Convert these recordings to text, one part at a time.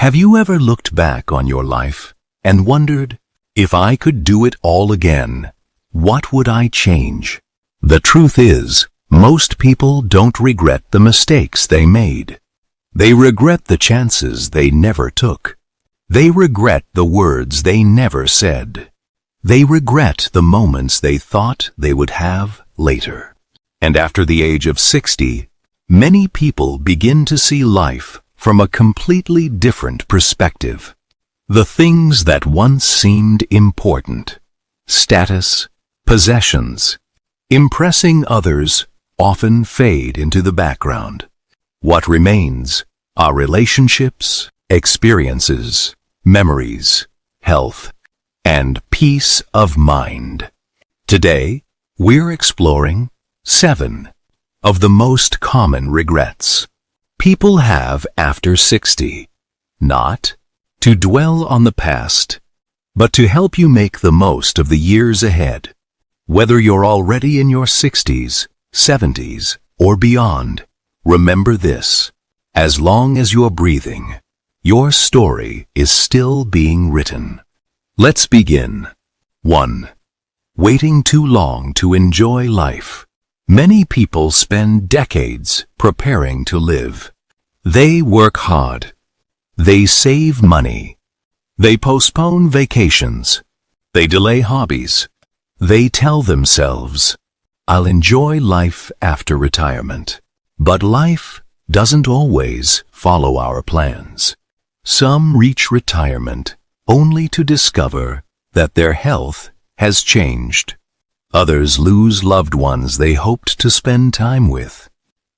Have you ever looked back on your life and wondered, if I could do it all again, what would I change? The truth is, most people don't regret the mistakes they made. They regret the chances they never took. They regret the words they never said. They regret the moments they thought they would have later. And after the age of 60, many people begin to see life from a completely different perspective. The things that once seemed important, status, possessions, impressing others, often fade into the background. What remains are relationships, experiences, memories, health, and peace of mind. Today, we're exploring 7 of the most common regrets people have after 60. Not to dwell on the past, but to help you make the most of the years ahead. Whether you're already in your 60s, 70s, or beyond, remember this: as long as you're breathing, your story is still being written. Let's begin. 1. Waiting too long to enjoy life. Many people spend decades preparing to live. They work hard. They save money. They postpone vacations. They delay hobbies. They tell themselves, I'll enjoy life after retirement. But life doesn't always follow our plans. Some reach retirement only to discover that their health has changed. Others lose loved ones they hoped to spend time with.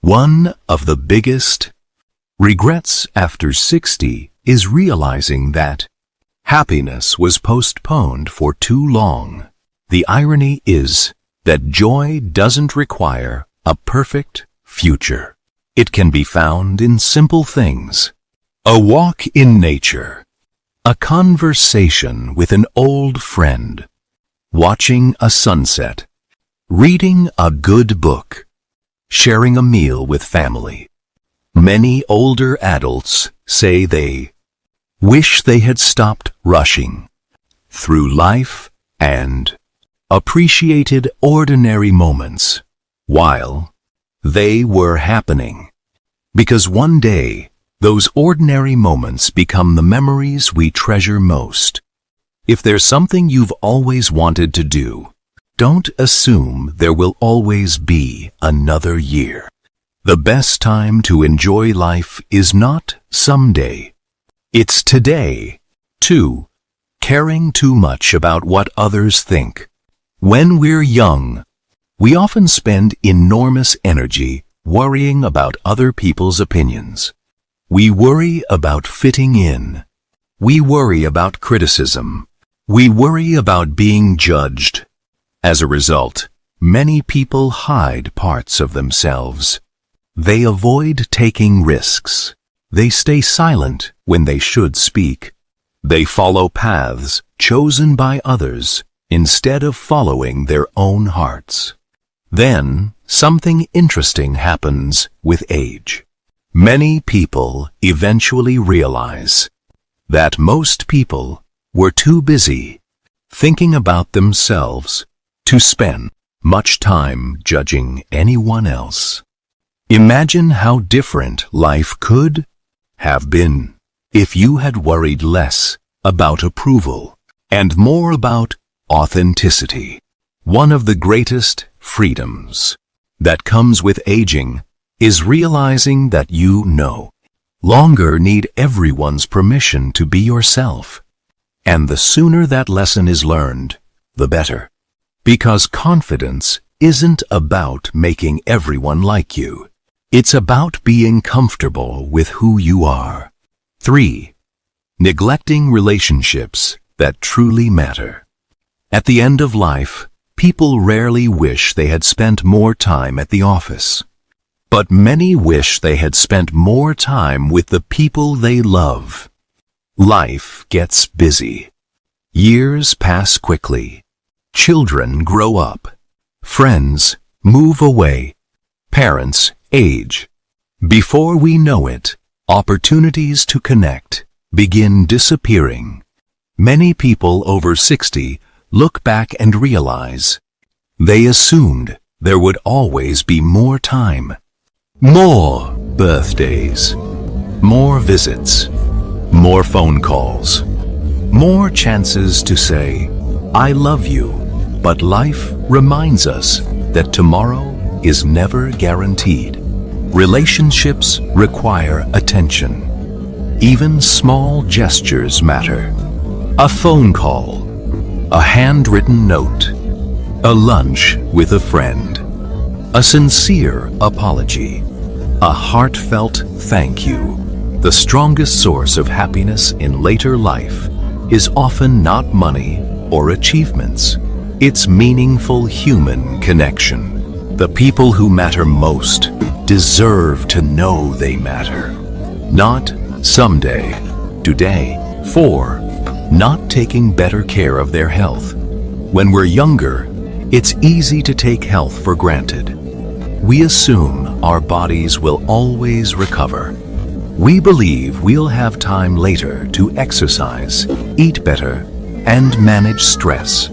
One of the biggest regrets after 60 is realizing that happiness was postponed for too long. The irony is that joy doesn't require a perfect future. It can be found in simple things: a walk in nature, a conversation with an old friend, watching a sunset, reading a good book, sharing a meal with family. Many older adults say they wish they had stopped rushing through life and appreciated ordinary moments while they were happening. Because one day, those ordinary moments become the memories we treasure most. If there's something you've always wanted to do, don't assume there will always be another year. The best time to enjoy life is not someday. It's today. 2. Caring too much about what others think. When we're young, we often spend enormous energy worrying about other people's opinions. We worry about fitting in. We worry about criticism. We worry about being judged. As a result, many people hide parts of themselves. They avoid taking risks. They stay silent when they should speak. They follow paths chosen by others instead of following their own hearts. Then, something interesting happens with age. Many people eventually realize that most people were too busy thinking about themselves to spend much time judging anyone else. Imagine how different life could have been if you had worried less about approval and more about authenticity. One of the greatest freedoms that comes with aging is realizing that you no longer need everyone's permission to be yourself. And the sooner that lesson is learned, the better. Because confidence isn't about making everyone like you. It's about being comfortable with who you are. 3. Neglecting relationships that truly matter. At the end of life, people rarely wish they had spent more time at the office. But many wish they had spent more time with the people they love. Life gets busy. Years pass quickly. Children grow up. Friends move away. Parents age. Before we know it, opportunities to connect begin disappearing. Many people over 60 look back and realize they assumed there would always be more time. More birthdays, more visits, more phone calls, more chances to say, I love you. But life reminds us that tomorrow is never guaranteed. Relationships require attention. Even small gestures matter. A phone call, a handwritten note, a lunch with a friend, a sincere apology, a heartfelt thank you. The strongest source of happiness in later life is often not money or achievements. It's meaningful human connection. The people who matter most deserve to know they matter. Not someday, today. 4. Not taking better care of their health. When we're younger, it's easy to take health for granted. We assume our bodies will always recover. We believe we'll have time later to exercise, eat better, and manage stress.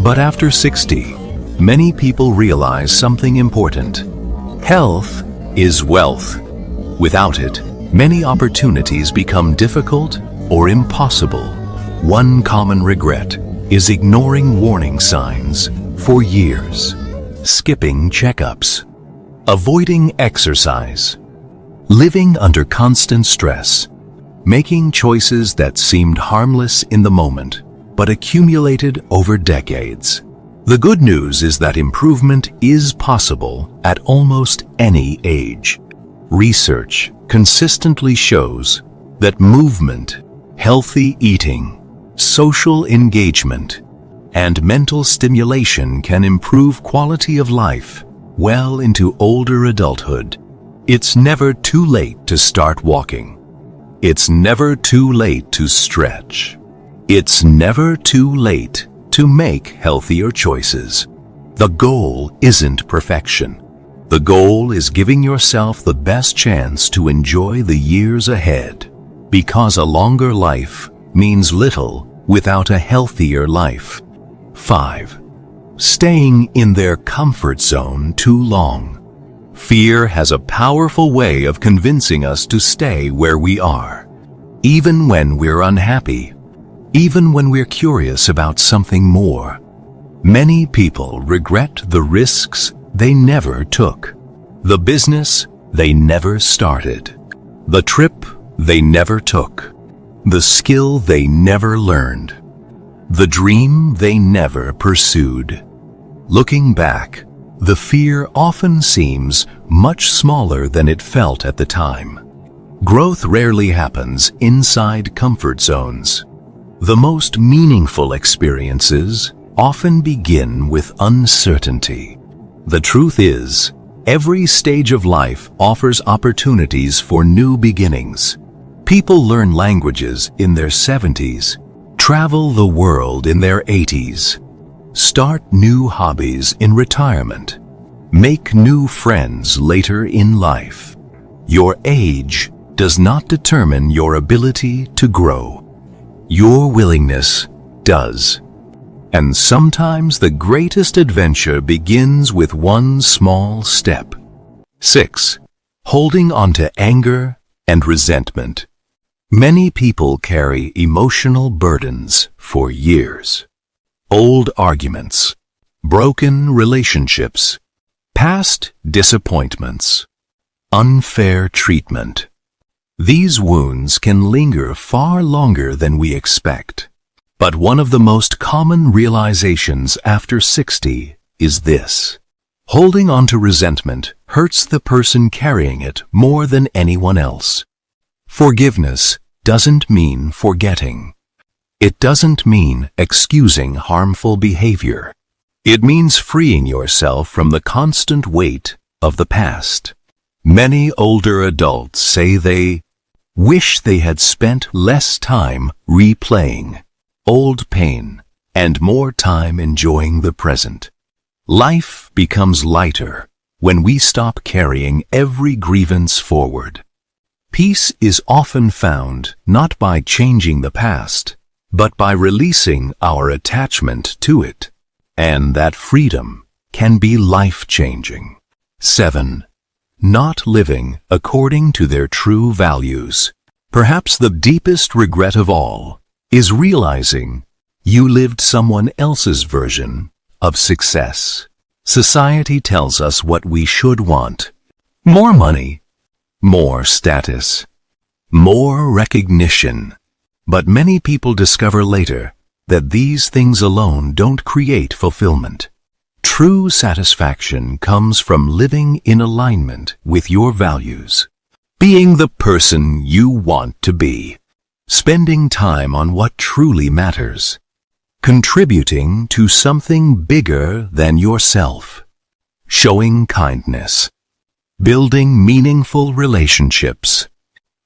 But after 60, many people realize something important. Health is wealth. Without it, many opportunities become difficult or impossible. One common regret is ignoring warning signs for years, skipping checkups, avoiding exercise, living under constant stress, making choices that seemed harmless in the moment but accumulated over decades. The good news is that improvement is possible at almost any age. Research consistently shows that movement, healthy eating, social engagement, and mental stimulation can improve quality of life well into older adulthood. It's never too late to start walking. It's never too late to stretch. It's never too late to make healthier choices. The goal isn't perfection. The goal is giving yourself the best chance to enjoy the years ahead, because a longer life means little without a healthier life. 5. Staying in their comfort zone too long. Fear has a powerful way of convincing us to stay where we are, even when we're unhappy, even when we're curious about something more. Many people regret the risks they never took, the business they never started, the trip they never took, the skill they never learned, the dream they never pursued. Looking back, the fear often seems much smaller than it felt at the time. Growth rarely happens inside comfort zones. The most meaningful experiences often begin with uncertainty. The truth is, every stage of life offers opportunities for new beginnings. People learn languages in their 70s, travel the world in their 80s, start new hobbies in retirement, make new friends later in life. Your age does not determine your ability to grow. Your willingness does. And sometimes the greatest adventure begins with one small step. 6. Holding on to anger and resentment. Many people carry emotional burdens for years. Old arguments, broken relationships, past disappointments, unfair treatment. These wounds can linger far longer than we expect. But one of the most common realizations after 60 is this: holding on to resentment hurts the person carrying it more than anyone else. Forgiveness doesn't mean forgetting. It doesn't mean excusing harmful behavior. It means freeing yourself from the constant weight of the past. Many older adults say they wish they had spent less time replaying old pain and more time enjoying the present. Life becomes lighter when we stop carrying every grievance forward. Peace is often found not by changing the past, but by releasing our attachment to it. And that freedom can be life-changing. 7. Not living according to their true values. Perhaps the deepest regret of all is realizing you lived someone else's version of success. Society tells us what we should want. More money, more status, more recognition. But many people discover later that these things alone don't create fulfillment. True satisfaction comes from living in alignment with your values, being the person you want to be, spending time on what truly matters, contributing to something bigger than yourself, showing kindness, building meaningful relationships,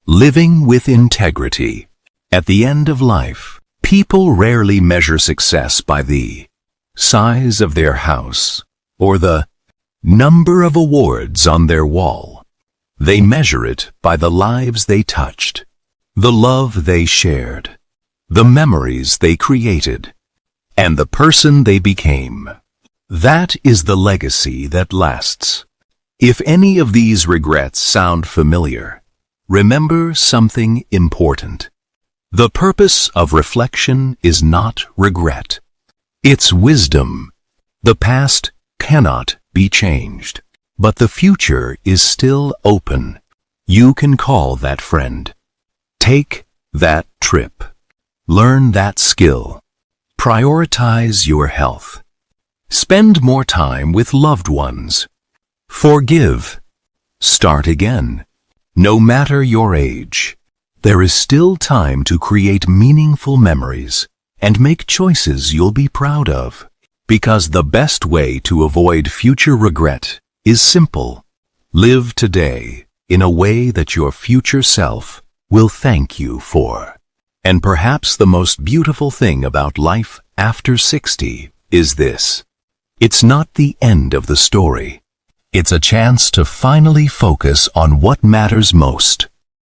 living with integrity. At the end of life, people rarely measure success by the size of their house or the number of awards on their wall. They measure it by the lives they touched, the love they shared, the memories they created, and the person they became. That is the legacy that lasts. If any of these regrets sound familiar, remember something important. The purpose of reflection is not regret. It's wisdom. The past cannot be changed, but the future is still open. You can call that friend. Take that trip. Learn that skill. Prioritize your health. Spend more time with loved ones. Forgive. Start again. No matter your age, there is still time to create meaningful memories and make choices you'll be proud of. Because the best way to avoid future regret is simple. Live today in a way that your future self will thank you for. And perhaps the most beautiful thing about life after 60 is this. It's not the end of the story. It's a chance to finally focus on what matters most.